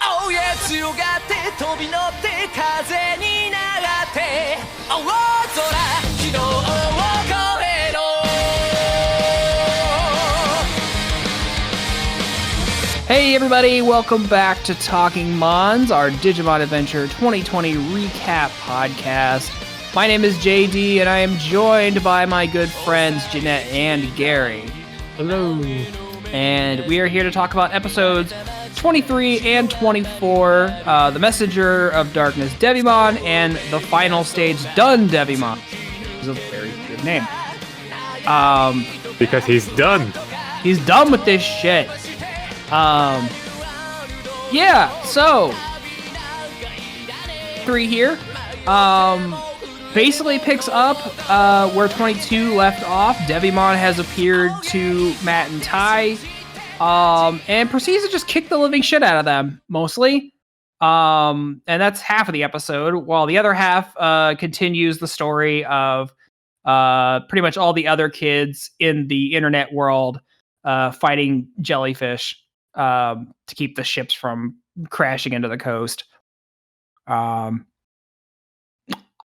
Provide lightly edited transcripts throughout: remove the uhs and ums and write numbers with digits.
青へ強がって飛び乗って風に流って青空昨日を越えろ Hey everybody, welcome back to Talking Mons, our Digimon Adventure 2020 recap podcast. My name is JD and I am joined by my good friends Jeanette and Gary. Hello. And we are here to talk about episodes 23 and 24, The Messenger of Darkness Devimon and The Final Stage Done Devimon. It's a very good name. Because he's done. He's done with this shit. Yeah, so 3 here. Basically picks up where 22 left off. Devimon has appeared to Matt and Tai, and proceeds to just kick the living shit out of them, mostly. And that's half of the episode, while the other half continues the story of pretty much all the other kids in the internet world fighting jellyfish to keep the ships from crashing into the coast.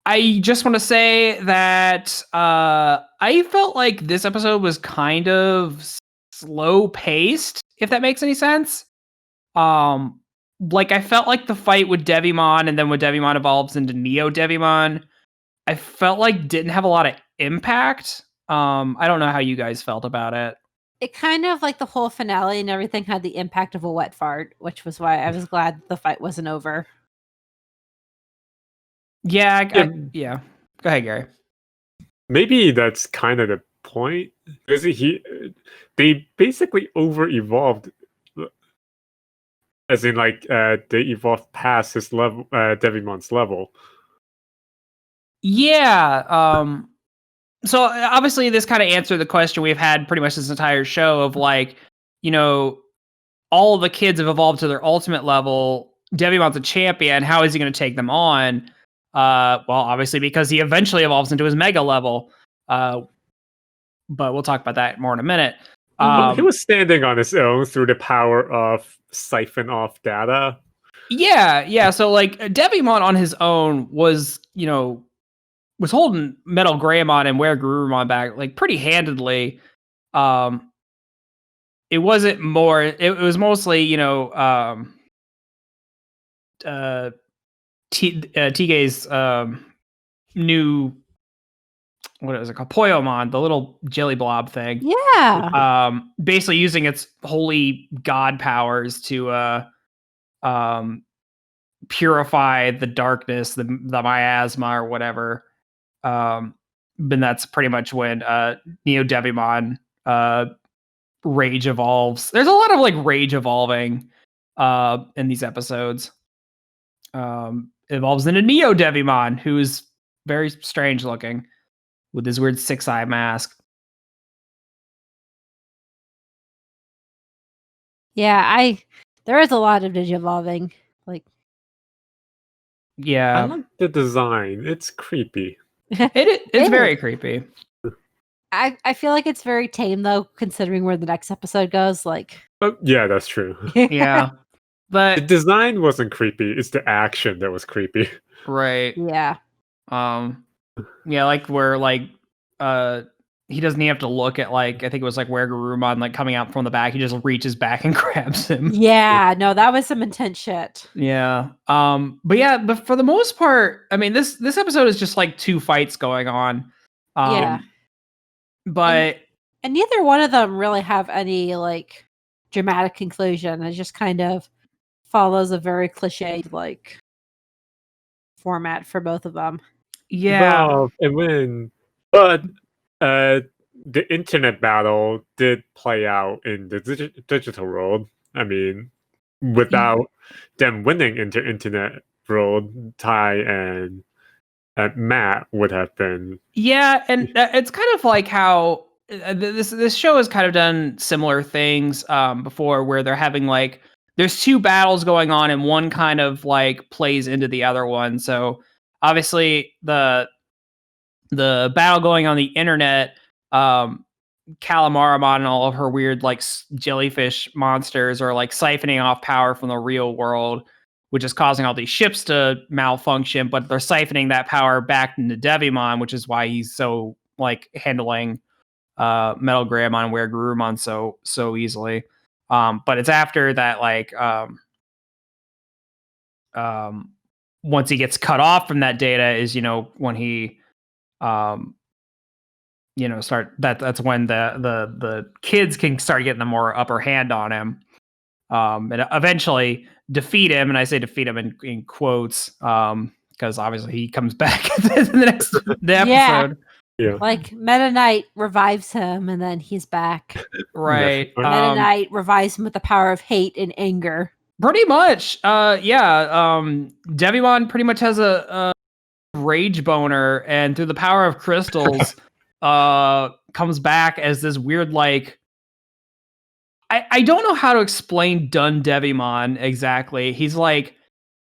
I just want to say that I felt like this episode was kind of slow paced, if that makes any sense. Like I felt like the fight with Devimon and then when Devimon evolves into Neo Devimon, I felt like didn't have a lot of impact. I don't know how you guys felt about it. It kind of like the whole finale and everything had the impact of a wet fart, which was why I was glad the fight wasn't over. Yeah. Go ahead, Gary. Maybe that's kind of the point. Because they basically over-evolved. As in, like, they evolved past his level, Devimon's level. Yeah. So obviously this kind of answered the question we've had pretty much this entire show of like, you know, all the kids have evolved to their ultimate level. Devimon's a champion. How is he going to take them on? Well, obviously because he eventually evolves into his mega level. But we'll talk about that more in a minute. He was standing on his own through the power of siphon off data. Yeah. So like Devimon on his own was, was holding Metal Greymon and Weregurumon back like pretty handedly. It wasn't more. It was mostly, Tige's new, what is it called? Poyomon, the little jelly blob thing. Yeah. Basically using its holy god powers to purify the darkness, the miasma or whatever. But that's pretty much when Neo Devimon rage evolves. There's a lot of like rage evolving in these episodes. Evolves into Neo Devimon, who's very strange looking with his weird 6-eye mask. Yeah, there is a lot of Digivolving. Like, yeah, I like the design. It's creepy. It's very creepy. I feel like it's very tame though, considering where the next episode goes. Like, Yeah, that's true. Yeah, but The design wasn't creepy. It's the action that was creepy. right. yeah. Yeah, like where like he doesn't even have to look at like I think it was like Weregurumon like coming out from the back. He just reaches back and grabs him. Yeah, no, that was some intense shit. Yeah. But for the most part, I mean this episode is just like 2 fights going on. Yeah. But And neither one of them really have any like dramatic conclusion. It just kind of follows a very cliched like format for both of them. yeah. Well, but the internet battle did play out in the digital world. I mean, without them winning into internet world, Tai and Matt would have been. Yeah, and it's kind of like how this show has kind of done similar things before, where they're having like there's 2 battles going on, and one kind of like plays into the other one. So obviously the battle going on the internet Calamaramon and all of her weird like jellyfish monsters are like siphoning off power from the real world, which is causing all these ships to malfunction, but they're siphoning that power back into Devimon, which is why he's so like handling Metal Greymon and Weregarurumon so easily. But it's after that, like once he gets cut off from that data is, when he that's when the kids can start getting the more upper hand on him, and eventually defeat him. And I say defeat him in quotes, because obviously he comes back in the episode. Yeah. Like Meta Knight revives him, and then he's back. Right. Meta Knight revives him with the power of hate and anger. Pretty much. Yeah. Devimon pretty much has a rage boner, and through the power of crystals, comes back as this weird, like, I don't know how to explain Dun Devimon exactly. He's like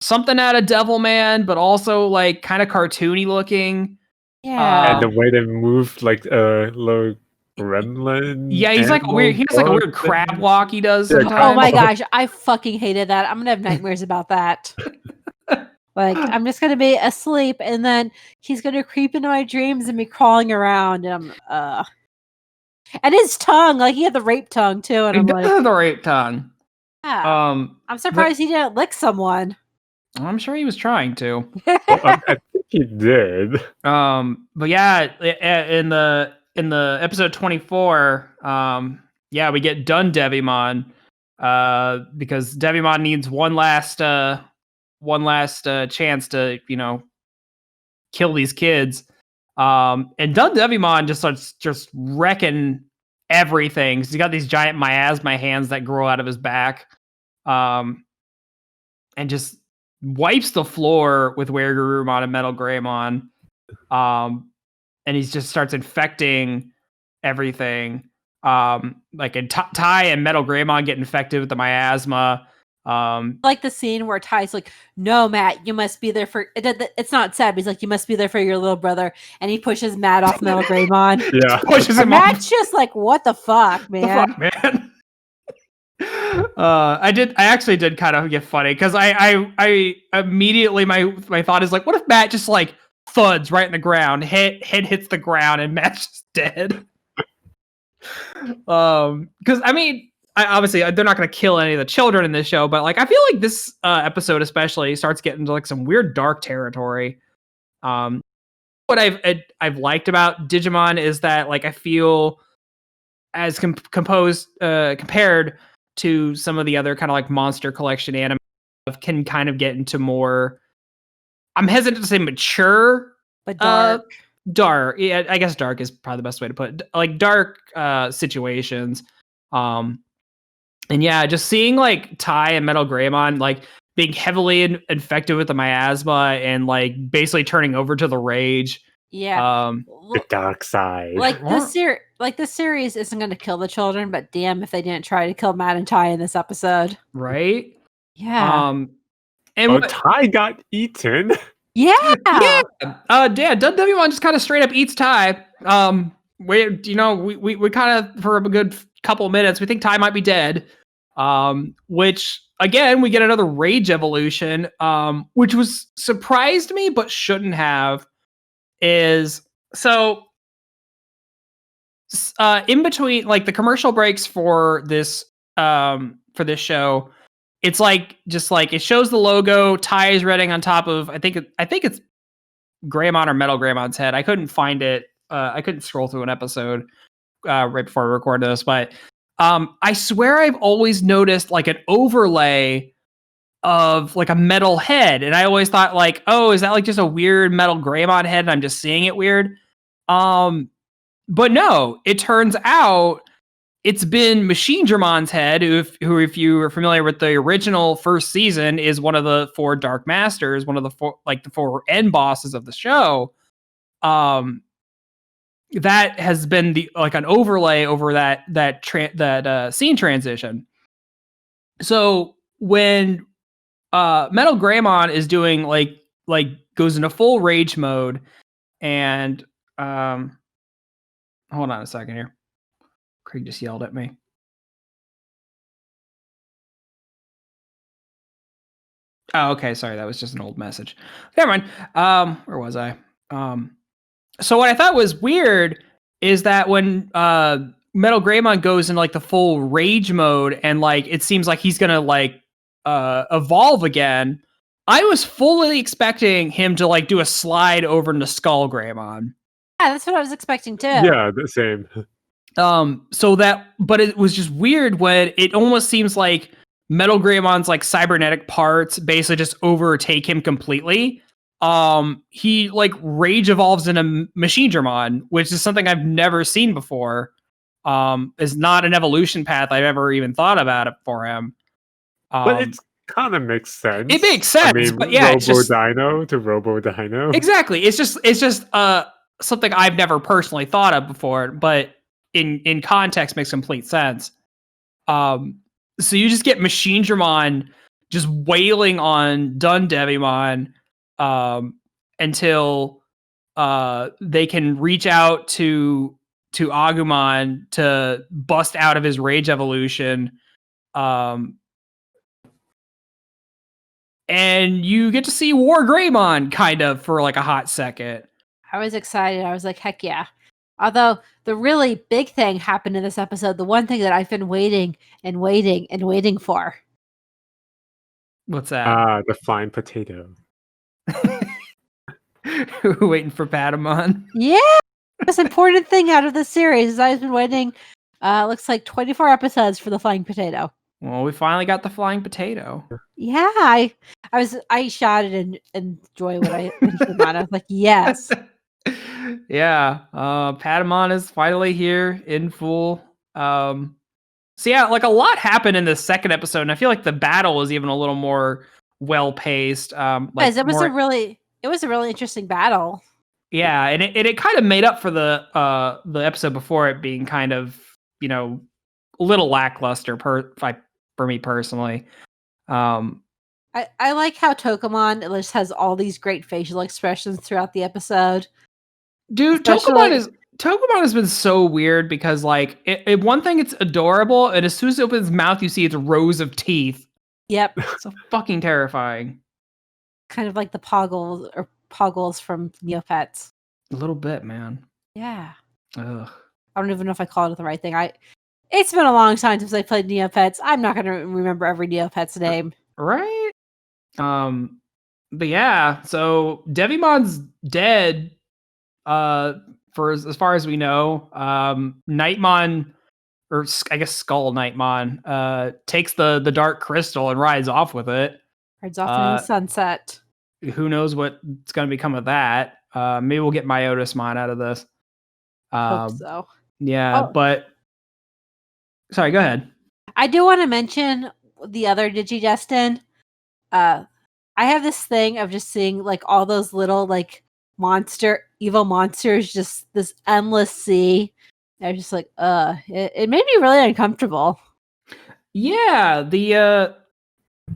something out of Devilman, but also like kind of cartoony looking. Yeah. And the way they move, like little gremlin. Yeah, he's like weird. He has like a weird crab walk he does sometimes. Oh my gosh, I fucking hated that. I'm gonna have nightmares about that. Like, I'm just gonna be asleep, and then he's gonna creep into my dreams and be crawling around. And and his tongue, like he had the rape tongue too. And He I'm does like, have the rape tongue. yeah. I'm surprised he didn't lick someone. I'm sure he was trying to. I think he did. But yeah, in the episode 24, yeah, we get Dun Devimon, because Devimon needs one last chance to kill these kids. And Dun Devimon just starts just wrecking everything. He's got these giant miasma hands that grow out of his back, and just wipes the floor with Weregarurumon and Metal Greymon. And he just starts infecting everything. Like Tai and Metal Greymon get infected with the miasma. Like the scene where Ty's like, "No, Matt, you must be there for." It's not sad. But he's like, "You must be there for your little brother," and he pushes Matt off Metal Greymon. Yeah. Pushes And him off. Matt's just like, "What the fuck, man?" The fuck, man. I actually did kind of get funny because I immediately my thought is like, what if Matt just like thuds right in the ground, head hits the ground, and Matt's just dead. Because I mean, obviously they're not going to kill any of the children in this show, but like I feel like this episode especially starts getting into like some weird dark territory. What I've liked about Digimon is that like I feel as compared to some of the other kind of like monster collection anime, can kind of get into more, I'm hesitant to say mature, But dark. Yeah, I guess dark is probably the best way to put it. Like dark situations. And yeah, just seeing like Tai and Metal Greymon like being heavily infected with the miasma and like basically turning over to the rage. Yeah. The dark side. Like this series isn't going to kill the children, but damn if they didn't try to kill Matt and Tai in this episode. Right? Yeah. And Tai got eaten. Yeah. Yeah. Dun Devimon just kind of straight up eats Tai. We kind of for a good couple of minutes we think Tai might be dead. Which again we get another rage evolution, which was surprised me but shouldn't have. Is so in between like the commercial breaks for this show, it's like just like it shows the logo, Tai is riding on top of I think it's Greymon or Metal Greymon's head. I couldn't find it. I couldn't scroll through an episode right before I recorded this, but I swear I've always noticed like an overlay of like a metal head, and I always thought like, oh, is that like just a weird Metal Greymon head and I'm just seeing it weird? But no, it turns out it's been Machine Dramon's head, who if you are familiar with the original first season, is one of the 4 Dark Masters, one of the 4 end bosses of the show. That has been the like an overlay over that scene transition. So when Metal Greymon is doing like goes into full rage mode, and hold on a second here. Craig just yelled at me. Oh, okay. Sorry, that was just an old message. Never mind. Where was I? So what I thought was weird is that when Metal Greymon goes in like the full rage mode and like it seems like he's gonna like evolve again, I was fully expecting him to like do a slide over into Skull Greymon. Yeah, that's what I was expecting too. Yeah, the same. But it was just weird when it almost seems like Metal Greymon's like cybernetic parts basically just overtake him completely. He like rage evolves into Machine Dramon, which is something I've never seen before. Is not an evolution path I've ever even thought about it for him. But it kind of makes sense. It makes sense, I mean, but yeah, it's just Robo-Dino to Robo-Dino. exactly. It's just something I've never personally thought of before, but in context makes complete sense. So you just get Machine Dramon just wailing on Dun Devimon until they can reach out to Agumon to bust out of his rage evolution. And you get to see War Greymon kind of for like a hot second. I was excited. I was like, heck yeah. Although the really big thing happened in this episode, the one thing that I've been waiting and waiting and waiting for. What's that? The flying potato. Waiting for Patamon. Yeah. Most important thing out of this series is I've been waiting, looks like 24 episodes for the flying potato. Well, we finally got the flying potato. Yeah, I shouted in joy when he came on. I was like, yes. Yeah, Patamon is finally here in full. So yeah, like a lot happened in the second episode, and I feel like the battle was even a little more well paced. Guys, it was a really interesting battle. Yeah, and it kind of made up for the episode before it being kind of, you know, a little lackluster for me personally. I like how Tokamon just has all these great facial expressions throughout the episode. Dude, Tokamon has been so weird because like one thing, it's adorable, and as soon as it opens its mouth, you see its rows of teeth. Yep. So fucking terrifying. Kind of like the Poggles from Neopets. A little bit, man. Yeah. Ugh. I don't even know if I called it the right thing. It's been a long time since I played Neopets. I'm not going to remember every Neopet's name. Right? But yeah, so Devimon's dead. For as far as we know, Nightmon, or I guess Skull Nightmon, takes the dark crystal and rides off with it. Rides off into the sunset. Who knows what's going to become of that? Maybe we'll get Myotismon out of this. Hope so. Yeah, but sorry, go ahead. I do want to mention the other Digidestin. I have this thing of just seeing like all those little like evil monsters, just this endless sea. I was just like, it made me really uncomfortable. Yeah, it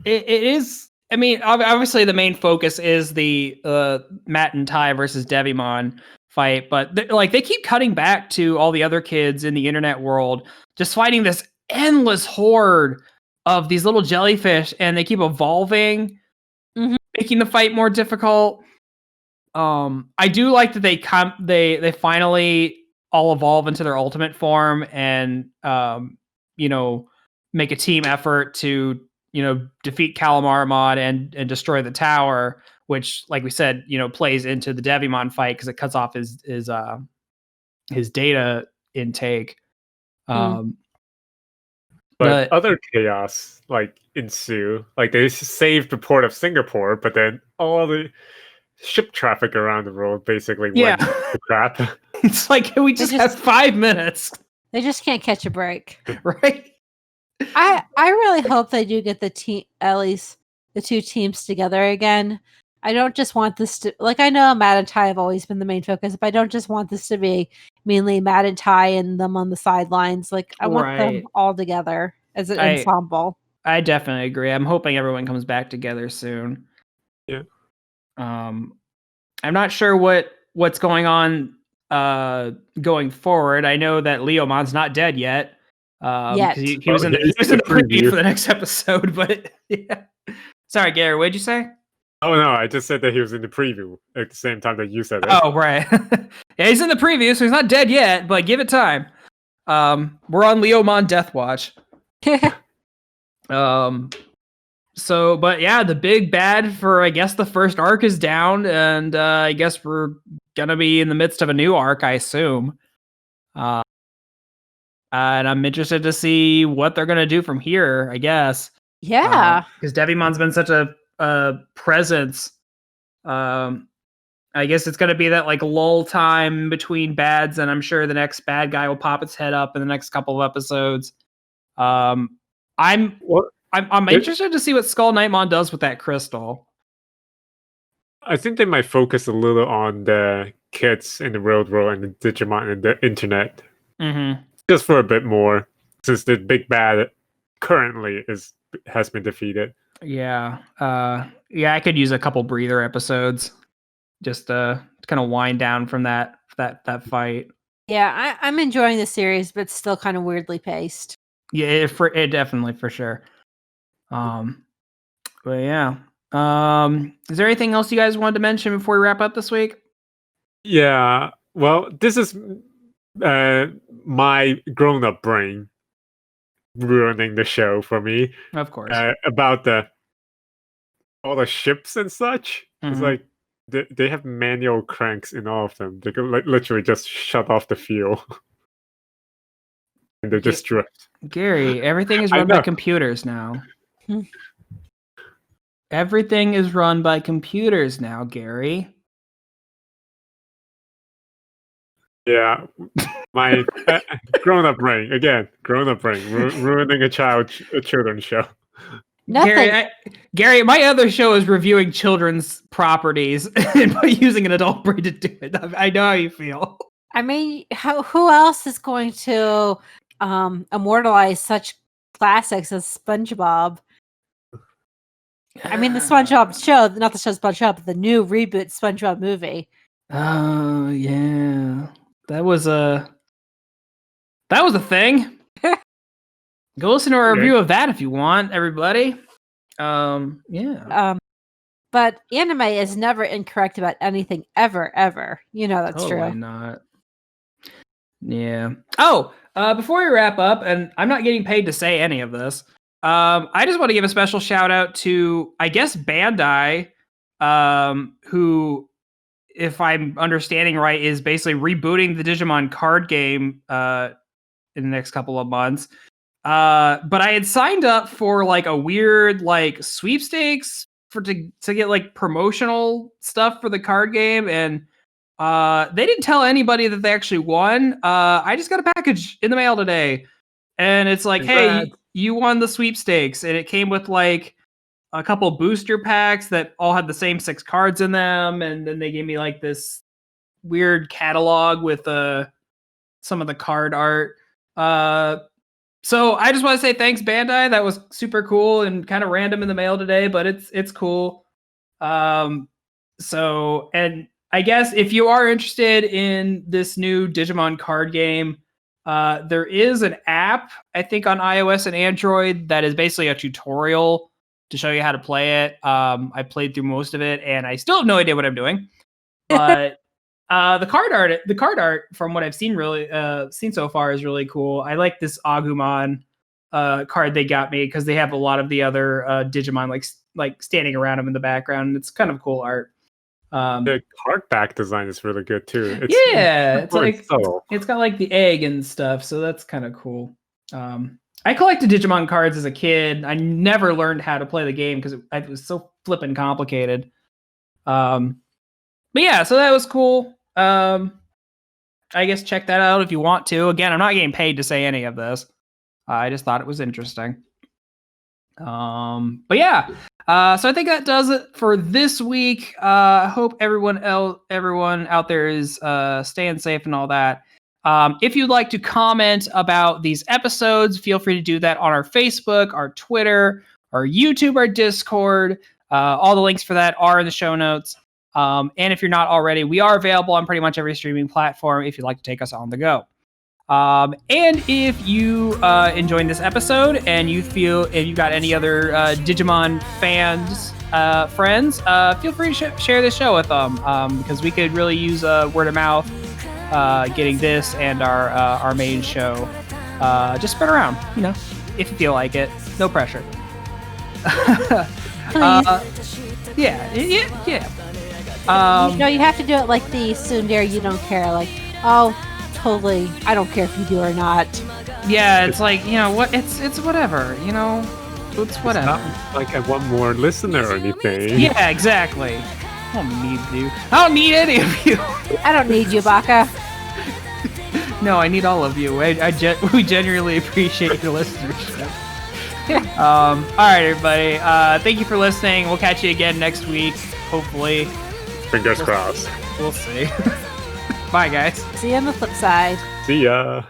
is. I mean, obviously the main focus is the Matt and Tai versus Devimon fight, but they keep cutting back to all the other kids in the internet world just fighting this endless horde of these little jellyfish, and they keep evolving, making the fight more difficult. I do like that they finally all evolve into their ultimate form and make a team effort to defeat Calamarmon and destroy the tower, which, like we said, plays into the Devimon fight because it cuts off his data intake. But other chaos ensue. Like they saved the port of Singapore, but then all the ship traffic around the world basically went to crap. It's like, can we just have 5 minutes? They just can't catch a break, right? I really hope they do get at least the two teams together again. I don't just want this to, like, I know Matt and Tai have always been the main focus, but I don't just want this to be mainly Matt and Tai and them on the sidelines. Like, I want them all together as an ensemble. I definitely agree. I'm hoping everyone comes back together soon. Yeah. I'm not sure what's going on going forward. I know that Leomon's not dead yet. Yet. Because he was in the, he was in the preview for the next episode, but yeah. Sorry, Gary, what'd you say? Oh no, I just said that he was in the preview at the same time that you said it. Oh, right. Yeah, he's in the preview, so he's not dead yet, but give it time. We're on Leomon Death Watch. So, but yeah, the big bad for, I guess, the first arc is down, and I guess we're gonna be in the midst of a new arc, I assume. And I'm interested to see what they're gonna do from here, I guess. Yeah. Because Devimon's been such a presence. I guess it's gonna be that like lull time between bads, and I'm sure the next bad guy will pop its head up in the next couple of episodes. I'm interested to see what Skull Knightmon does with that crystal. I think they might focus a little on the kids in the real world and the Digimon and the internet. Mm-hmm. Just for a bit more, since the big bad currently has been defeated. Yeah. Yeah, I could use a couple breather episodes just to kind of wind down from that fight. Yeah, I'm enjoying the series, but still kind of weirdly paced. Yeah, it definitely for sure. But yeah. Is there anything else you guys wanted to mention before we wrap up this week? Yeah. Well, this is my grown-up brain ruining the show for me. Of course. About all the ships and such. Mm-hmm. It's like they have manual cranks in all of them. They can literally just shut off the fuel. And they're just drift. Gary, everything is run by computers now. Everything is run by computers now, Gary. Yeah, my grown-up brain again. Grown-up brain ruining a children's show. Nothing. Gary, my other show is reviewing children's properties and by using an adult brain to do it. I know how you feel. I mean, who else is going to immortalize such classics as SpongeBob? I mean, the SpongeBob show, not the show SpongeBob, but the new reboot SpongeBob movie. Oh, yeah. That was a thing. Go listen to our review of that if you want, everybody. Yeah. But anime is never incorrect about anything ever. You know that's totally true. Not. Yeah. Oh, before we wrap up, and I'm not getting paid to say any of this, I just want to give a special shout out to, I guess, Bandai, who, if I'm understanding right, is basically rebooting the Digimon card game in the next couple of months. But I had signed up for like a weird like sweepstakes to get like promotional stuff for the card game, and they didn't tell anybody that they actually won. I just got a package in the mail today, and it's like, hey, you won the sweepstakes, and it came with like a couple booster packs that all had the same 6 cards in them, and then they gave me like this weird catalog with some of the card art. So I just want to say thanks, Bandai. That was super cool and kind of random in the mail today, but it's cool. So, and I guess if you are interested in this new Digimon card game, there is an app, I think, on iOS and Android that is basically a tutorial to show you how to play it. I played through most of it, and I still have no idea what I'm doing. But the card art from what I've seen seen so far is really cool. I like this Agumon card they got me because they have a lot of the other Digimon like standing around them in the background. It's kind of cool art. The card back design is really good too. It's like subtle. It's got like the egg and stuff, so that's kind of cool. I collected Digimon cards as a kid. I never learned how to play the game because it was so flippin' complicated. But yeah, so that was cool. I guess check that out if you want to. Again, I'm not getting paid to say any of this. I just thought it was interesting. But yeah, so I think that does it for this week. I hope everyone out there is staying safe and all that. If you'd like to comment about these episodes, feel free to do that on our Facebook, our Twitter, our YouTube, our Discord. All the links for that are in the show notes. And if you're not already, we are available on pretty much every streaming platform if you'd like to take us on the go. And if you enjoyed this episode and you feel if you've got any other Digimon fans, friends, feel free to share this show with them because we could really use word of mouth getting this and our main show just spread around, if you feel like it. No pressure. Yeah. You have to do it like the tsundere you don't care. Like, oh, totally, I don't care if you do or not. Yeah, it's like, what? It's whatever, It's whatever. It's not like I want more listener or anything. Yeah, exactly. I don't need you. I don't need any of you. I don't need you, Baka. No, I need all of you. We genuinely appreciate your listenership. All right, everybody. Thank you for listening. We'll catch you again next week, hopefully. Fingers crossed. We'll see. Bye, guys. See you on the flip side. See ya.